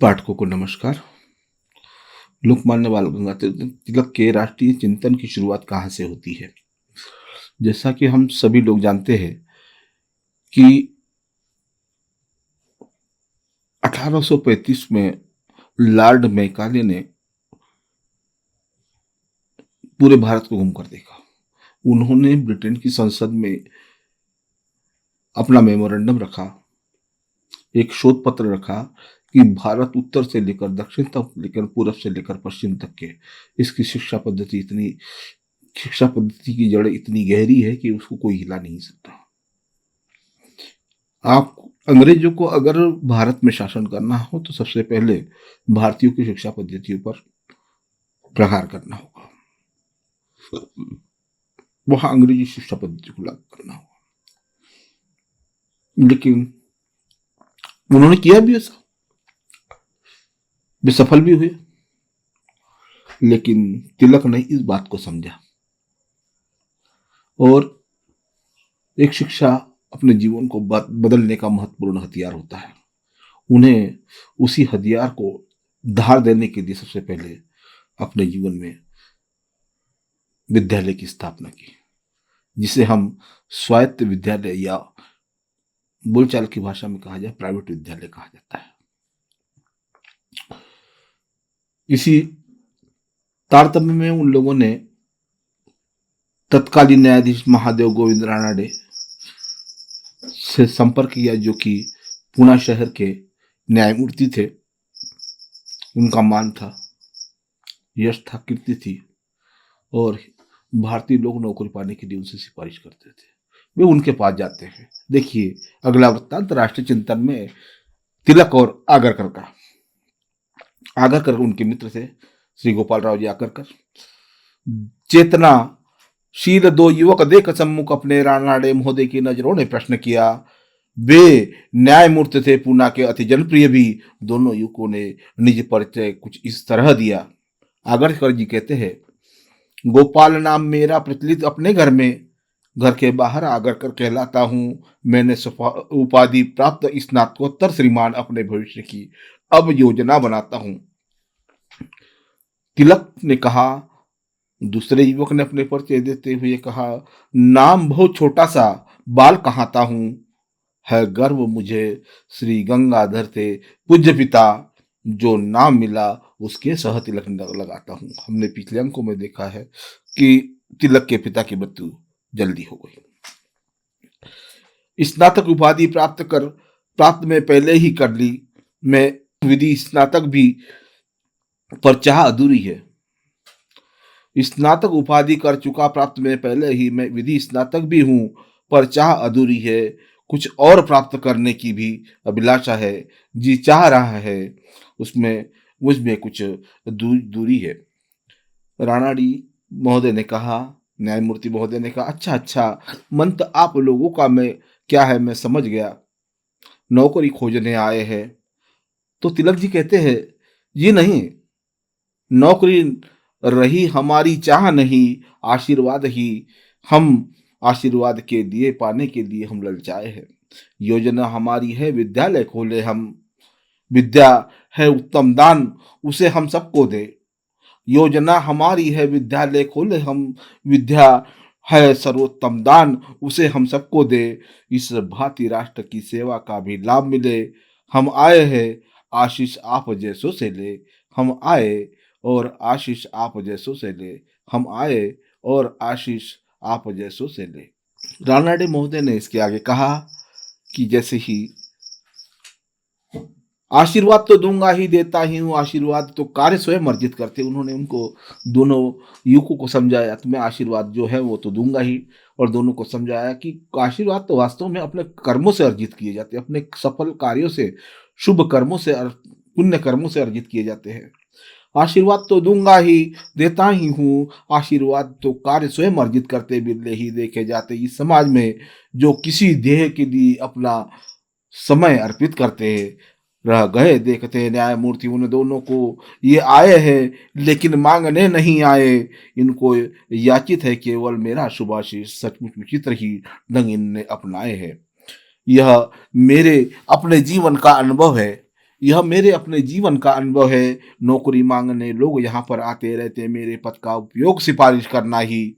पाठकों को नमस्कार। लोकमान्य बाल गंगाधर तिलक के राष्ट्रीय चिंतन की शुरुआत कहाँ से होती है? जैसा कि हम सभी लोग जानते हैं कि 1835 में लॉर्ड मैकाले ने पूरे भारत को घूम कर देखा। उन्होंने ब्रिटेन की संसद में अपना मेमोरेंडम रखा, एक शोध पत्र रखा कि भारत उत्तर से लेकर दक्षिण तक, लेकर पूरब से लेकर पश्चिम तक के इसकी शिक्षा पद्धति की जड़ इतनी गहरी है कि उसको कोई हिला नहीं सकता। आप अंग्रेजों को अगर भारत में शासन करना हो तो सबसे पहले भारतीयों की शिक्षा पद्धतियों पर प्रहार करना होगा, वहां अंग्रेजी शिक्षा पद्धति को लागू करना होगा। लेकिन उन्होंने किया भी ऐसा, वे सफल भी हुए। लेकिन तिलक ने इस बात को समझा और एक शिक्षा अपने जीवन को बदलने का महत्वपूर्ण हथियार होता है। उन्हें उसी हथियार को धार देने के लिए सबसे पहले अपने जीवन में विद्यालय की स्थापना की, जिसे हम स्वायत्त विद्यालय या बोलचाल की भाषा में कहा जाए प्राइवेट विद्यालय कहा जाता है। इसी तारतम्य में उन लोगों ने तत्कालीन न्यायाधीश महादेव गोविंद रानाडे से संपर्क किया, जो कि पुणे शहर के न्यायमूर्ति थे। उनका मान था, यश था, कीर्ति थी और भारतीय लोग नौकरी पाने के लिए उनसे सिफारिश करते थे। वे उनके पास जाते हैं। देखिए अगला वृत्तांत राष्ट्रीय चिंतन में तिलक और आगरकर का। आगरकर उनके मित्र थे, श्री गोपाल राव जी आगरकर। चेतनाशील दो युवक देख सम्मुख अपने रानाडे महोदय की नजरों ने प्रश्न किया। वे न्यायमूर्ति थे, पूना के अति जनप्रिय भी। दोनों युवकों ने निज परिचय कुछ इस तरह दिया। आगरकर जी कहते हैं, गोपाल नाम मेरा प्रचलित अपने घर में, घर के बाहर आगरकर कहलाता हूँ। मैंने उपाधि प्राप्त स्नातकोत्तर श्रीमान अपने भविष्य की अब योजना बनाता हूँ। तिलक ने कहा। दूसरे युवक ने अपने परिचय देते हुए कहा, नाम बहुत छोटा सा, बाल कहाता हूँ। है गर्व मुझे श्री गंगाधर थे पूज्य पिता, जो नाम मिला उसके सह तिलक लगाता हूँ। हमने पिछले अंकों में देखा है कि तिलक के पिता की मृत्यु जल्दी हो गई। स्नातक उपाधि प्राप्त में पहले ही कर ली। मैं विधि स्नातक भी, पर चाह अधूरी है। स्नातक उपाधि कर चुका प्राप्त में पहले ही, मैं विधि स्नातक भी हूँ, पर चाह अधूरी है। कुछ और प्राप्त करने की भी अभिलाषा है, जी चाह रहा है, उसमें मुझमें कुछ दूरी है। रानाडी महोदय ने कहा, न्यायमूर्ति महोदय ने कहा, अच्छा, मन तो आप लोगों का मैं क्या है, मैं समझ गया, नौकरी खोजने आए हैं। तो तिलक जी कहते हैं, जी नहीं, नौकरी रही हमारी चाह नहीं, आशीर्वाद ही। हम आशीर्वाद के दिए पाने के लिए हम ललचाए हैं। योजना हमारी है विद्यालय खोले हम, विद्या है उत्तम दान, उसे हम सबको दे। योजना हमारी है विद्यालय खोले हम, विद्या है सर्वोत्तम दान, उसे हम सबको दे। इस भांति राष्ट्र की सेवा का भी लाभ मिले। हम आए हैं आशीष आप जैसों से ले, हम आए और आशीष आप जैसों से ले, हम आए और आशीष आप जैसों से ले। रानाडे महोदय ने इसके आगे कहा कि जैसे ही आशीर्वाद तो दूंगा ही, देता ही हूँ आशीर्वाद, तो कार्य स्वयं अर्जित करते। उन्होंने उनको दोनों युवकों को समझाया, तुम्हें आशीर्वाद जो है वो तो दूंगा ही, और दोनों को समझाया कि आशीर्वाद तो वास्तव में अपने कर्मों से अर्जित किए जाते हैं, अपने सफल कार्यों से, शुभ कर्मों से, पुण्य कर्मों से अर्जित किए जाते हैं। आशीर्वाद तो दूंगा ही, देता ही हूँ, आशीर्वाद तो कार्य स्वयं अर्जित करते बिरले ही देखे जाते। इस समाज में जो किसी ध्येय के लिए अपना समय अर्पित करते हैं, रह गए देखते न्यायमूर्ति उन दोनों को। ये आए हैं लेकिन मांगने नहीं आए, इनको याचित है केवल मेरा शुभाशीष। सचमुच विचित्र ही ढंग इनने अपनाए हैं। यह मेरे अपने जीवन का अनुभव है, यह मेरे अपने जीवन का अनुभव है। नौकरी मांगने लोग यहाँ पर आते रहते, मेरे पद का उपयोग सिफारिश करना ही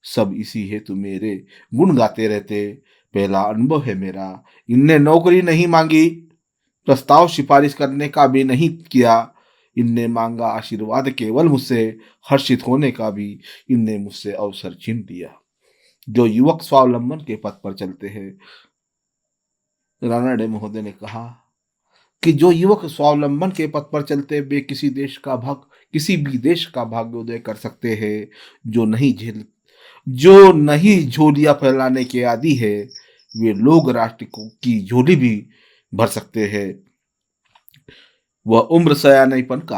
सब इसी हेतु मेरे गुण गाते रहते। पहला अनुभव है मेरा, इनने नौकरी नहीं मांगी, प्रस्ताव सिफारिश करने का भी नहीं किया। इनने मांगा आशीर्वाद केवल मुझसे, हर्षित होने का भी इनने मुझसे अवसर छीन लिया। जो युवक स्वावलंबन के पथ पर चलते हैं, रानडे महोदय ने कहा कि जो युवक स्वावलंबन के पथ पर चलते वे किसी भी देश का भाग्योदय कर सकते हैं। जो नहीं झोलियां फैलाने के आदी है, वे लोग राष्ट्र की झोली भी भर सकते हैं। वह उम्र सयानेपन का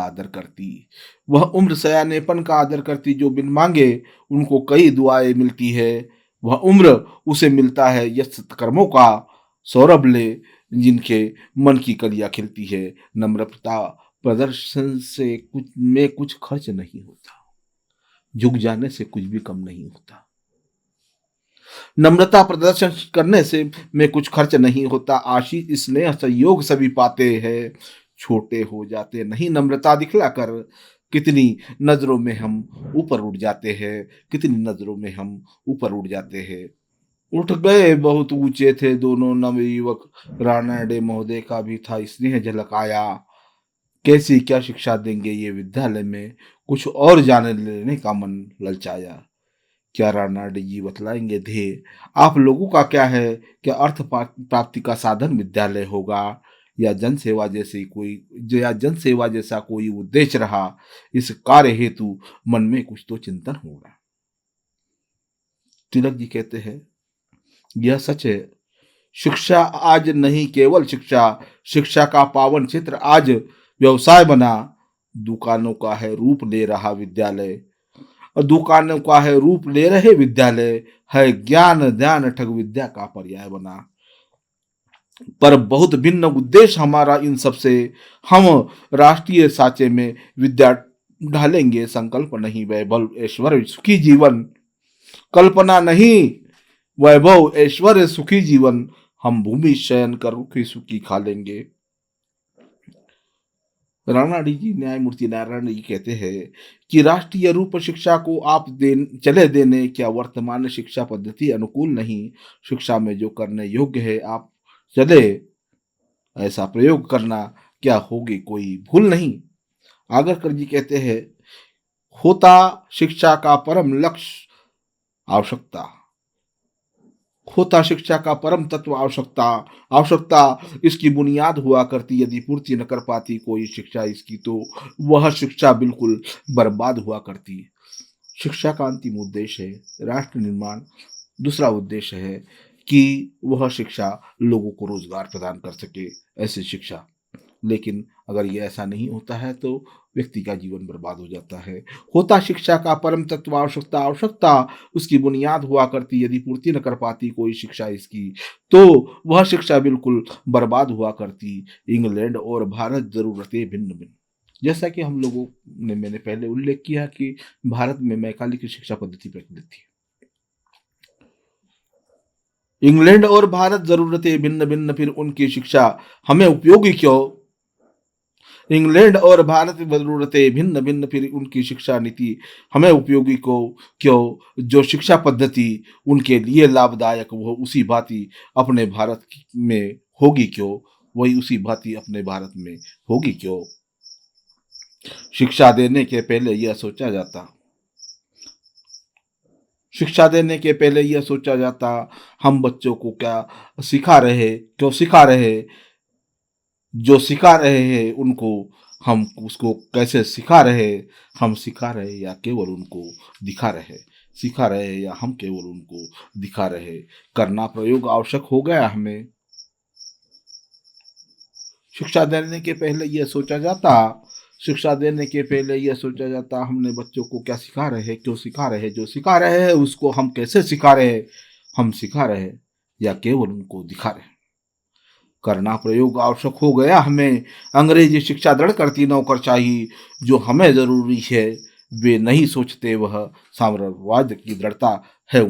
आदर करती जो बिन मांगे उनको कई दुआएं मिलती है। वह उम्र उसे मिलता है यह सत्कर्मों का सौरभ ले, जिनके मन की कलियां खिलती है। नम्रता प्रदर्शन से कुछ खर्च नहीं होता, झुक जाने से कुछ भी कम नहीं होता। नम्रता प्रदर्शन करने से में कुछ खर्च नहीं होता। आशीष स्नेह सहयोग सभी पाते हैं, छोटे हो जाते नहीं नम्रता दिखलाकर। कितनी नजरों में हम ऊपर उठ जाते हैं, कितनी नजरों में हम ऊपर उठ जाते हैं। उठ गए बहुत ऊंचे थे दोनों नवयुवक, रानडे महोदय का भी था स्नेह झलक आया। कैसी क्या शिक्षा देंगे ये विद्यालय में, कुछ और जान लेने का मन ललचाया। क्या रानडे जी बतलाएंगे ध्येय आप लोगों का क्या है? क्या अर्थ प्राप्ति का साधन विद्यालय होगा, या जन सेवा जैसा कोई उद्देश्य रहा? इस कार्य हेतु मन में कुछ तो चिंतन होगा। तिलक जी कहते हैं, यह सच है, शिक्षा आज नहीं केवल शिक्षा का पावन क्षेत्र आज व्यवसाय बना। दुकानों का है रूप ले रहा विद्यालय, और दुकानों का है रूप ले रहे विद्यालय, है ज्ञान ध्यान ठग विद्या का पर्याय बना। पर बहुत भिन्न उद्देश्य हमारा इन सब से। हम राष्ट्रीय साँचे में विद्या ढालेंगे, संकल्प नहीं वैभव ऐश्वर्य सुखी जीवन। कल्पना नहीं वैभव ऐश्वर्य सुखी जीवन, हम भूमि शयन कर रुखी सुखी खा लेंगे। रानाडी जी न्यायमूर्ति नारायण जी कहते हैं कि राष्ट्रीय रूप शिक्षा को आप चले देने, क्या वर्तमान शिक्षा पद्धति अनुकूल नहीं? शिक्षा में जो करने योग्य है आप चले ऐसा प्रयोग करना, क्या होगी कोई भूल नहीं? आगरकर जी कहते हैं, होता शिक्षा का परम लक्ष्य आवश्यकता, होता शिक्षा का परम तत्व आवश्यकता इसकी बुनियाद हुआ करती। यदि पूर्ति न कर पाती कोई शिक्षा इसकी, तो वह शिक्षा बिल्कुल बर्बाद हुआ करती। शिक्षा का अंतिम उद्देश्य है राष्ट्र निर्माण, दूसरा उद्देश्य है कि वह शिक्षा लोगों को रोजगार प्रदान कर सके, ऐसी शिक्षा। लेकिन अगर ये ऐसा नहीं होता है तो व्यक्ति का जीवन बर्बाद हो जाता है। होता शिक्षा का परम तत्व आवश्यकता उसकी बुनियाद हुआ करती। यदि पूर्ति न कर पाती कोई शिक्षा इसकी, तो वह शिक्षा बिल्कुल बर्बाद हुआ करती। इंग्लैंड और भारत जरूरतें भिन्न भिन्न, जैसा कि हम लोगों ने मैंने पहले उल्लेख किया कि भारत में मैकाले की शिक्षा पद्धति प्रचलित थी। इंग्लैंड और भारत जरूरतें भिन्न भिन्न, फिर उनकी शिक्षा हमें उपयोगी क्यों? इंग्लैंड और भारत की जरूरतें भिन्न भिन्न, फिर उनकी शिक्षा नीति हमें उपयोगी को क्यों? जो शिक्षा पद्धति उनके लिए लाभदायक वो उसी भांति अपने भारत में होगी क्यों? वही उसी भांति अपने भारत में होगी क्यों? शिक्षा देने के पहले यह सोचा जाता हम बच्चों को क्या सिखा रहे, क्यों सिखा रहे? जो सिखा रहे हैं उनको हम उसको कैसे सिखा रहे? हम सिखा रहे या केवल उनको दिखा रहे? सिखा रहे या हम केवल उनको दिखा रहे? करना प्रयोग आवश्यक हो गया हमें। शिक्षा देने के पहले यह सोचा जाता हमने बच्चों को क्या सिखा रहे, क्यों सिखा रहे? जो सिखा रहे हैं उसको हम कैसे सिखा रहे? हम सिखा रहे या केवल उनको दिखा रहे? करना प्रयोग आवश्यक हो गया हमें। अंग्रेजी शिक्षा दृढ़ करती नौकरशाही, जो हमें जरूरी है वे नहीं सोचते, वह साम्राज्यवाद की दृढ़ता है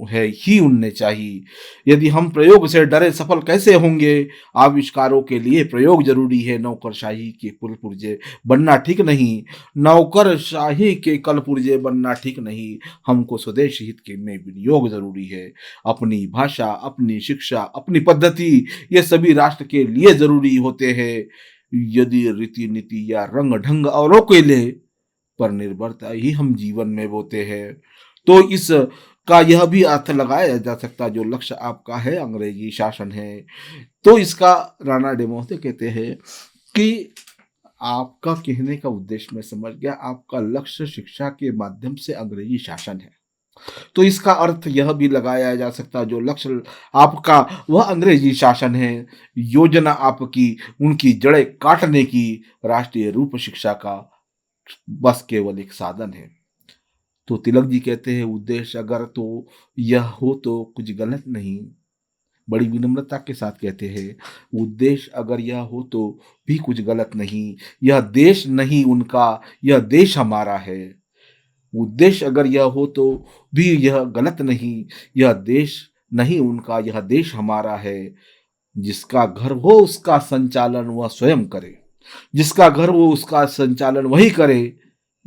है ही उनने चाहिए। यदि हम प्रयोग से डरे सफल कैसे होंगे? आविष्कारों के लिए प्रयोग जरूरी है, नौकरशाही के कुल पुर्जे बनना ठीक नहीं। नौकरशाही के कल पुर्जे बनना ठीक नहीं। हमको स्वदेश हित के में विनियोग जरूरी है। अपनी भाषा, अपनी शिक्षा, अपनी पद्धति, ये सभी राष्ट्र के लिए जरूरी होते हैं। यदि रीति नीति या रंग ढंग औरों के लिए पर निर्भरता ही हम जीवन में बोते हैं, तो इस का यह भी अर्थ लगाया जा सकता है जो लक्ष्य आपका है अंग्रेजी शासन है। तो इसका राणा डेमोते कहते हैं कि आपका कहने का उद्देश्य मैं समझ गया, आपका लक्ष्य शिक्षा के माध्यम से अंग्रेजी शासन है। तो इसका अर्थ यह भी लगाया जा सकता है जो लक्ष्य आपका वह अंग्रेजी शासन है। योजना आपकी उनकी जड़ें काटने की, राष्ट्रीय रूप शिक्षा का बस केवल एक साधन है। तो तिलक जी कहते हैं उद्देश्य अगर तो यह हो तो कुछ गलत नहीं। बड़ी विनम्रता के साथ कहते हैं उद्देश्य अगर यह हो तो भी कुछ गलत नहीं। यह देश नहीं उनका, यह देश हमारा है। उद्देश्य अगर यह हो तो भी यह गलत नहीं। यह देश नहीं उनका, यह देश हमारा है। जिसका घर हो उसका संचालन वह स्वयं करे। जिसका घर हो उसका संचालन वही करे।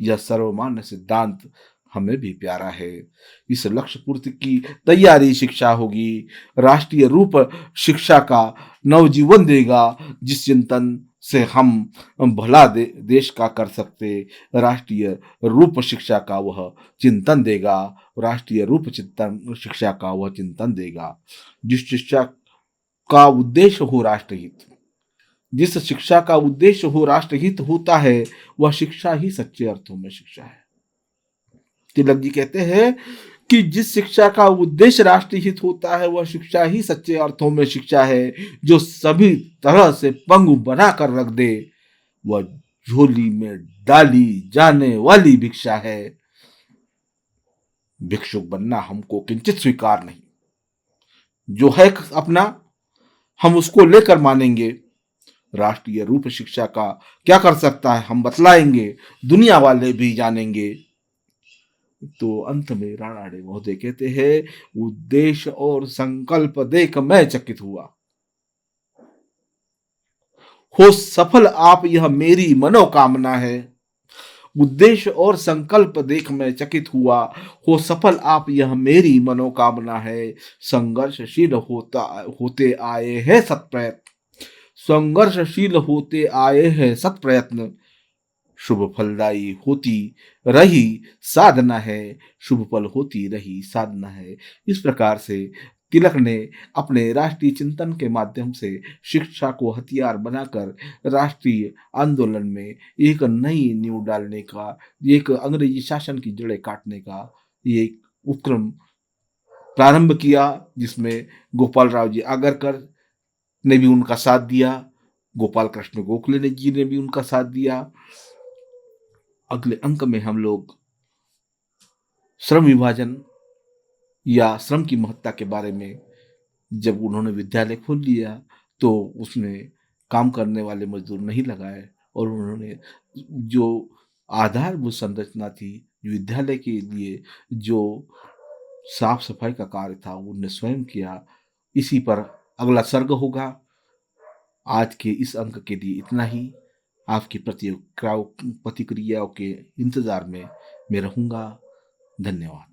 यह सर्वमान्य सिद्धांत हमें भी प्यारा है। इस लक्ष्य पूर्ति की तैयारी शिक्षा होगी। राष्ट्रीय रूप शिक्षा का नवजीवन देगा। जिस चिंतन से हम देश का कर सकते, राष्ट्रीय रूप शिक्षा का वह चिंतन देगा। राष्ट्रीय रूप चिंतन शिक्षा का वह चिंतन देगा। जिस शिक्षा का उद्देश्य हो राष्ट्रहित, जिस शिक्षा का उद्देश्य हो राष्ट्रहित होता है, वह शिक्षा ही सच्चे अर्थों में शिक्षा है। तिलक जी कहते हैं कि जिस शिक्षा का उद्देश्य राष्ट्रीय हित होता है, वह शिक्षा ही सच्चे अर्थों में शिक्षा है। जो सभी तरह से पंगु बना कर रख दे, वह झोली में डाली जाने वाली भिक्षा है। भिक्षुक बनना हमको किंचित स्वीकार नहीं। जो है अपना, हम उसको लेकर मानेंगे। राष्ट्रीय रूप शिक्षा का क्या कर सकता है हम बतलाएंगे, दुनिया वाले भी जानेंगे। तो अंत में राणा डे महोदय कहते हैं उद्देश्य और संकल्प देख मैं चकित हुआ। हो सफल आप यह मेरी मनोकामना है। उद्देश्य और संकल्प देख मैं चकित हुआ। हो सफल आप यह मेरी मनोकामना है। संघर्षशील होते आए हैं सत प्रयत्न। संघर्षशील होते आए हैं सत प्रयत्न। शुभ फलदायी होती रही साधना है। शुभ फल होती रही साधना है। इस प्रकार से तिलक ने अपने राष्ट्रीय चिंतन के माध्यम से शिक्षा को हथियार बनाकर राष्ट्रीय आंदोलन में एक नई नींव डालने का, एक अंग्रेजी शासन की जड़ें काटने का ये एक उपक्रम प्रारंभ किया, जिसमें गोपाल राव जी आगरकर ने भी उनका साथ दिया, गोपाल कृष्ण गोखले जी ने भी उनका साथ दिया। अगले अंक में हम लोग श्रम विभाजन या श्रम की महत्ता के बारे में, जब उन्होंने विद्यालय खोल लिया तो उसमें काम करने वाले मजदूर नहीं लगाए और उन्होंने जो आधारभूत संरचना थी विद्यालय के लिए, जो साफ सफाई का कार्य था, उन्होंने स्वयं किया। इसी पर अगला सर्ग होगा। आज के इस अंक के लिए इतना ही। आपकी प्रतिक्रियाओं के इंतजार में मैं रहूंगा। धन्यवाद।